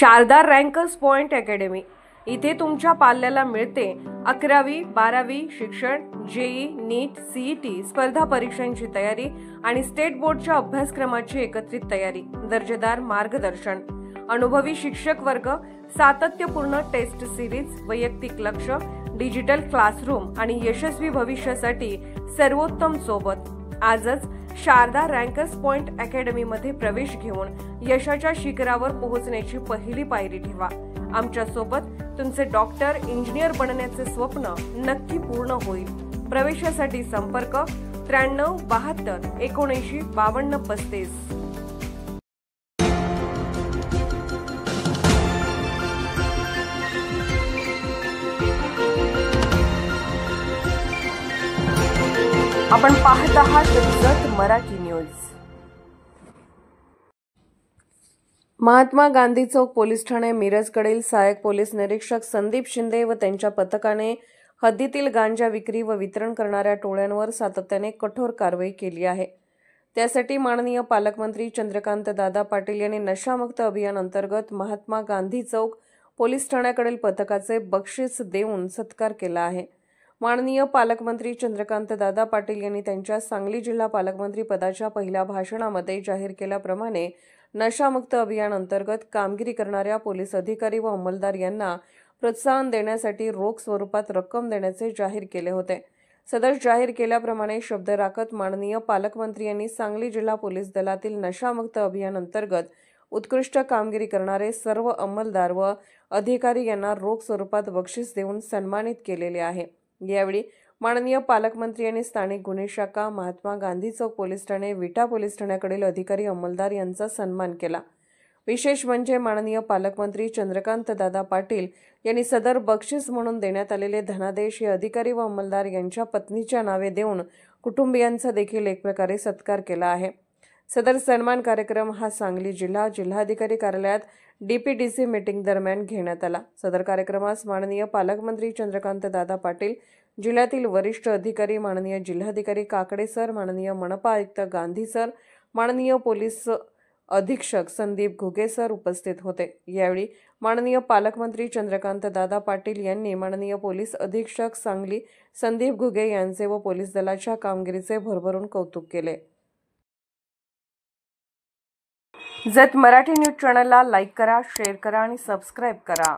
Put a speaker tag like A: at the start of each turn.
A: Sharda रँकर्स point academy इथे तुमच्या पाल्याला मिळते 11वी 12वी शिक्षण, जेई, नीट, सीईटी स्पर्धा परीक्षांची तयारी आणि स्टेट बोर्डच्या अभ्यासक्रमाची एकत्रित तयारी, दर्जेदार मार्गदर्शन, अनुभवी शिक्षक वर्ग, सातत्यपूर्ण टेस्ट सिरीज, वैयक्तिक लक्ष, डिजिटल क्लासरूम आणि यशस्वी भविष्यासाठी सर्वोत्तम सोबत। आजच शारदा रँकर्स पॉइंट अकॅडमी मध्ये प्रवेश घेऊन यशाच्या शिखरावर पोहोचण्याची पहिली पायरी ठेवा। आमच्या सोबत तुमचे डॉक्टर, इंजिनियर बनण्याचे स्वप्न नक्की पूर्ण होईल। प्रवेशासाठी संपर्क 93 72 79 52 35। आपण पाहत आहात जत मराठी न्यूज। महात्मा गांधी चौक पोलीस ठाणे मिरजकडील सहाय्यक पोलीस निरीक्षक संदीप शिंदे व त्यांच्या पथकाने हद्दीतील गांजा विक्री व वितरण करणाऱ्या टोळ्यांवर सातत्याने कठोर कारवाई केली आहे। त्यासाठी माननीय पालकमंत्री चंद्रकांत दादा पाटील यांनी नशामुक्त अभियान अंतर्गत महात्मा गांधी चौक पोलीस ठाण्याकडील पथकाचे बक्षीस देऊन सत्कार केला आहे। माननीय पालकमंत्री चंद्रकांत दादा पाटील यांनी त्यांच्या सांगली जिल्हा पालकमंत्री पदाच्या पहिल्या भाषणामध्ये जाहीर केल्याप्रमाणे नशामुक्त अभियान अंतर्गत कामगिरी करणाऱ्या पोलीस अधिकारी व अंमलदार यांना प्रोत्साहन देण्यासाठी रोख स्वरूपात रक्कम देण्याचे जाहीर केले होते। सदर जाहीर केल्याप्रमाणे शब्द राखत माननीय पालकमंत्री यांनी सांगली जिल्हा पोलीस दलातील नशामुक्त अभियान अंतर्गत उत्कृष्ट कामगिरी करणारे सर्व अंमलदार व अधिकारी यांना रोख स्वरूपात बक्षीस देऊन सन्मानित केलेले आहे। यावेळी माननीय पालकमंत्री यांनी स्थानिक गुन्हे शाखा, महात्मा गांधी चौक पोलीस ठाणे, विटा पोलीस ठाण्याकडील अधिकारी अंमलदार यांचा सन्मान केला। विशेष म्हणजे माननीय पालकमंत्री चंद्रकांत दादा पाटील यांनी सदर बक्षीस म्हणून देण्यात आलेले धनादेश हे अधिकारी व अंमलदार यांच्या पत्नीच्या नावे देऊन कुटुंबियांचा देखील एक प्रकारे सत्कार केला आहे। सदर सन्मान कार्यक्रम हा सांगली जिल्हाधिकारी कार्यालयात डीपीडीसी मीटिंग दरम्यान घेण्यात आला। सदर कार्यक्रमास माननीय पालकमंत्री चंद्रकांत दादा पाटील, जिल्ह्यातील वरिष्ठ अधिकारी माननीय जिल्हाधिकारी काकडे सर, माननीय मनपा आयुक्त गांधी सर, माननीय पोलीस अधीक्षक संदीप घुगे सर उपस्थित होते। यावेळी माननीय पालकमंत्री चंद्रकांत दादा पाटील यांनी माननीय पोलीस अधीक्षक सांगली संदीप घुगे यांचे व पोलीस दलाच्या कामगिरीचे भरभरून कौतुक केले। जत मराठी न्यूज चॅनलला लाईक करा, शेअर करा आणि सबस्क्राईब करा।